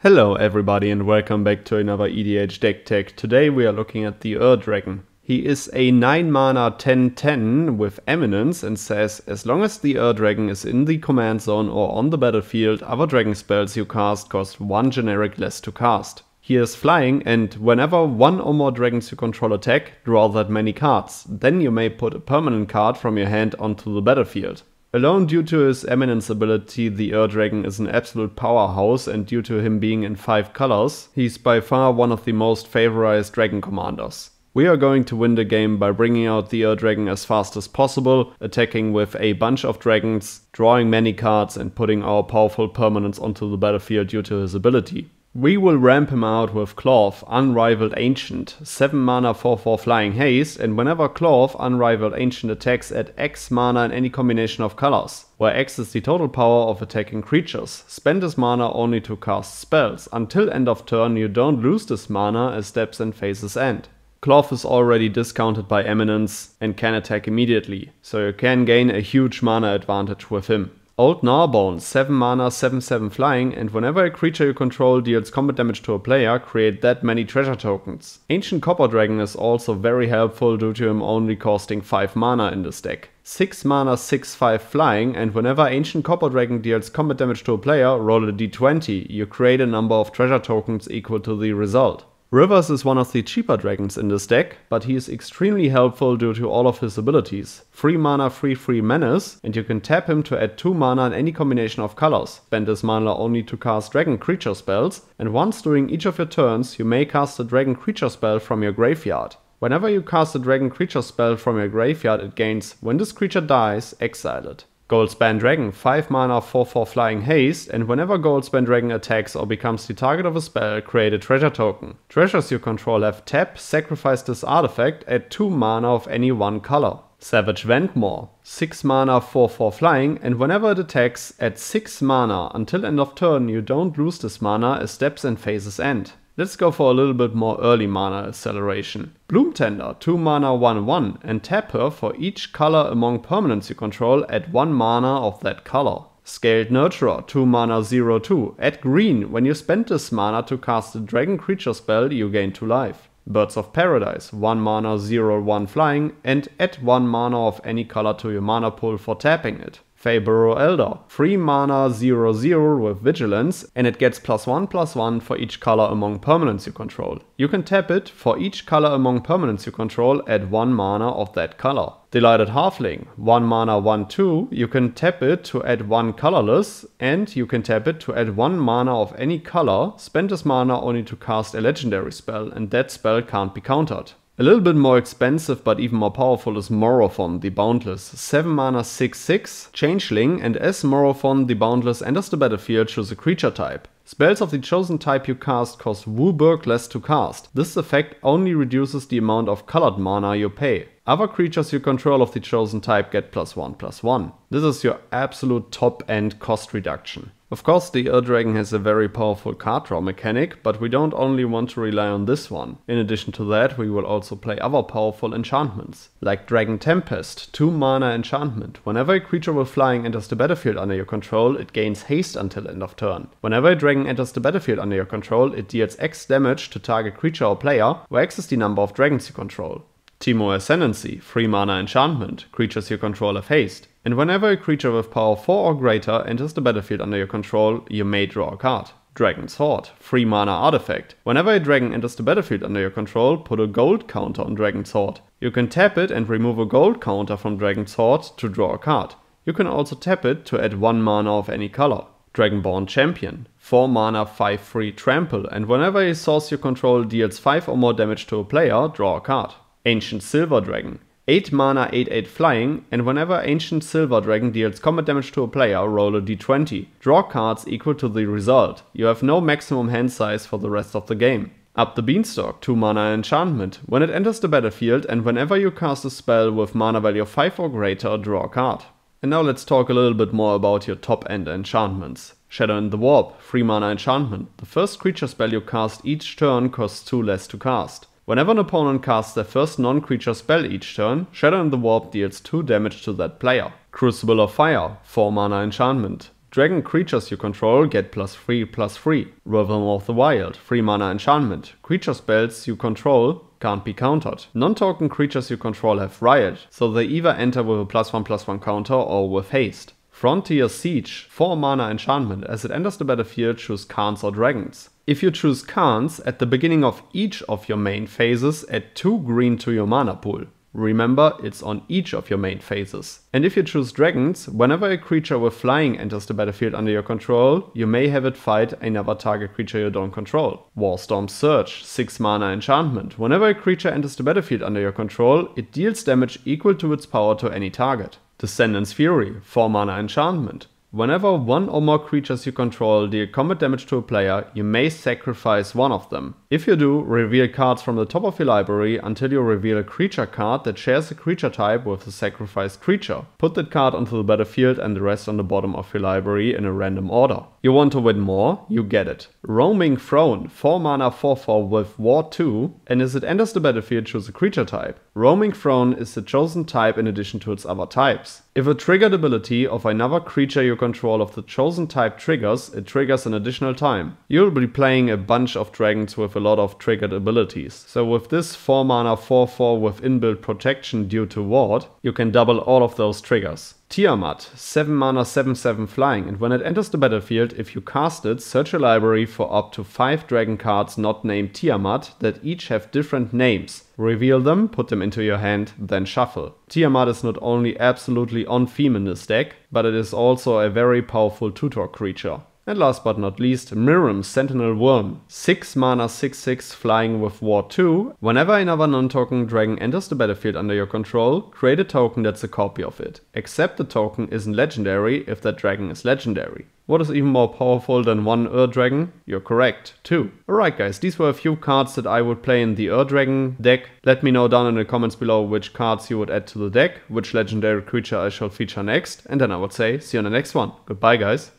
Hello everybody and welcome back to another EDH deck tech. Today we are looking at the Dragon. He is a 9 mana 10/10 with Eminence and says as long as the Dragon is in the command zone or on the battlefield, other dragon spells you cast cost 1 generic less to cast. He is flying and whenever one or more dragons you control attack, draw that many cards. Then you may put a permanent card from your hand onto the battlefield. Alone due to his Eminence ability, the Dragon is an absolute powerhouse, and due to him being in 5 colors, he's by far one of the most favorized dragon commanders. We are going to win the game by bringing out the Dragon as fast as possible, attacking with a bunch of dragons, drawing many cards and putting our powerful permanents onto the battlefield due to his ability. We will ramp him out with Cloth, Unrivaled Ancient, 7 mana 4/4 Flying Haste, and whenever Cloth, Unrivaled Ancient attacks, add X mana in any combination of colors, where X is the total power of attacking creatures. Spend this mana only to cast spells. Until end of turn you don't lose this mana as steps and phases end. Cloth is already discounted by Eminence and can attack immediately, so you can gain a huge mana advantage with him. Old Gnawbone, 7 mana 7/7 flying, and whenever a creature you control deals combat damage to a player, create that many treasure tokens. Ancient Copper Dragon is also very helpful due to him only costing 5 mana in this deck. 6 mana 6/5 flying, and whenever Ancient Copper Dragon deals combat damage to a player, roll a d20. You create a number of treasure tokens equal to the result. Rivers is one of the cheaper dragons in this deck, but he is extremely helpful due to all of his abilities. 3 mana 3/3 Menace, and you can tap him to add 2 mana in any combination of colors. Spend this mana only to cast dragon creature spells, and once during each of your turns you may cast a dragon creature spell from your graveyard. Whenever you cast a dragon creature spell from your graveyard, it gains when this creature dies, exile it. Goldspan Dragon, 5 mana 4/4 Flying Haste, and whenever Goldspan Dragon attacks or becomes the target of a spell, create a treasure token. Treasures you control have tap, sacrifice this artifact, add 2 mana of any one color. Savage Ventmaw, 6 mana 4/4 Flying, and whenever it attacks, add 6 mana. Until end of turn you don't lose this mana as steps and phases end. Let's go for a little bit more early mana acceleration. Bloom Tender, 2 mana 1/1, and tap her for each color among permanents you control, add 1 mana of that color. Scaled Nurturer, 2 mana 0/2, add green. When you spend this mana to cast a dragon creature spell, you gain 2 life. Birds of Paradise, 1 mana 0/1 flying, and add 1 mana of any color to your mana pool for tapping it. Faeburrow Elder, 3 mana 0/0 with Vigilance, and it gets +1/+1 for each color among permanents you control. You can tap it for each color among permanents you control, add 1 mana of that color. Delighted Halfling, 1 mana 1/2, you can tap it to add 1 colorless, and you can tap it to add 1 mana of any color. Spend this mana only to cast a legendary spell, and that spell can't be countered. A little bit more expensive but even more powerful is Morophon the Boundless, 7 mana 6/6, Changeling, and as Morophon the Boundless enters the battlefield, choose a creature type. Spells of the chosen type you cast cost Wooburg less to cast. This effect only reduces the amount of colored mana you pay. Other creatures you control of the chosen type get +1/+1. This is your absolute top end cost reduction. Of course, the Dragon has a very powerful card draw mechanic, but we don't only want to rely on this one. In addition to that, we will also play other powerful enchantments, like Dragon Tempest, 2 mana enchantment. Whenever a creature with flying enters the battlefield under your control, it gains haste until end of turn. Whenever a dragon enters the battlefield under your control, it deals X damage to target creature or player, where X is the number of dragons you control. Timo Ascendancy, 3 mana enchantment, creatures you control have haste. And whenever a creature with power 4 or greater enters the battlefield under your control, you may draw a card. Dragon Sword, 3 mana artifact. Whenever a dragon enters the battlefield under your control, put a gold counter on Dragon Sword. You can tap it and remove a gold counter from Dragon Sword to draw a card. You can also tap it to add 1 mana of any color. Dragonborn Champion, 4 mana 5/3 trample, and whenever a source you control deals 5 or more damage to a player, draw a card. Ancient Silver Dragon, 8 mana 8/8 flying, and whenever Ancient Silver Dragon deals combat damage to a player, roll a d20. Draw cards equal to the result. You have no maximum hand size for the rest of the game. Up the Beanstalk, 2 mana enchantment. When it enters the battlefield and whenever you cast a spell with mana value of 5 or greater, draw a card. And now let's talk a little bit more about your top end enchantments. Shadow in the Warp, 3 mana enchantment. The first creature spell you cast each turn costs 2 less to cast. Whenever an opponent casts their first non-creature spell each turn, Shadow in the Warp deals 2 damage to that player. Crucible of Fire, 4 mana enchantment. Dragon creatures you control get +3/+3. Rhythm of the Wild, 3 mana enchantment. Creature spells you control can't be countered. Non-token creatures you control have Riot, so they either enter with a +1/+1 counter or with haste. Frontier Siege, 4 mana enchantment. As it enters the battlefield, choose Khans or Dragons. If you choose Khans, at the beginning of each of your main phases, add 2 green to your mana pool. Remember, it's on each of your main phases. And if you choose Dragons, whenever a creature with flying enters the battlefield under your control, you may have it fight another target creature you don't control. Warstorm Surge, 6 mana enchantment. Whenever a creature enters the battlefield under your control, it deals damage equal to its power to any target. Descendant's Fury, 4 mana enchantment. Whenever one or more creatures you control deal combat damage to a player, you may sacrifice one of them. If you do, reveal cards from the top of your library until you reveal a creature card that shares a creature type with the sacrificed creature. Put that card onto the battlefield and the rest on the bottom of your library in a random order. You want to win more? You get it. Roaming Throne, 4 mana 4/4 with War 2, and as it enters the battlefield, choose a creature type. Roaming Throne is the chosen type in addition to its other types. If a triggered ability of another creature you control of the chosen type triggers, it triggers an additional time. You'll be playing a bunch of dragons with a lot of triggered abilities. So with this 4 mana 4/4 with inbuilt protection due to ward, you can double all of those triggers. Tiamat, 7 mana 7/7 flying, and when it enters the battlefield, if you cast it, search your library for up to 5 dragon cards not named Tiamat that each have different names. Reveal them, put them into your hand, then shuffle. Tiamat is not only absolutely on theme in this deck, but it is also a very powerful tutor creature. And last but not least, Mirim, Sentinel Worm, 6 mana 6/6 flying with War 2. Whenever another non-token dragon enters the battlefield under your control, create a token that's a copy of it. Except the token isn't legendary if that dragon is legendary. What is even more powerful than one Dragon? You're correct, 2. Alright guys, these were a few cards that I would play in the Dragon deck. Let me know down in the comments below which cards you would add to the deck, which legendary creature I shall feature next, and then I would say see you on the next one. Goodbye guys.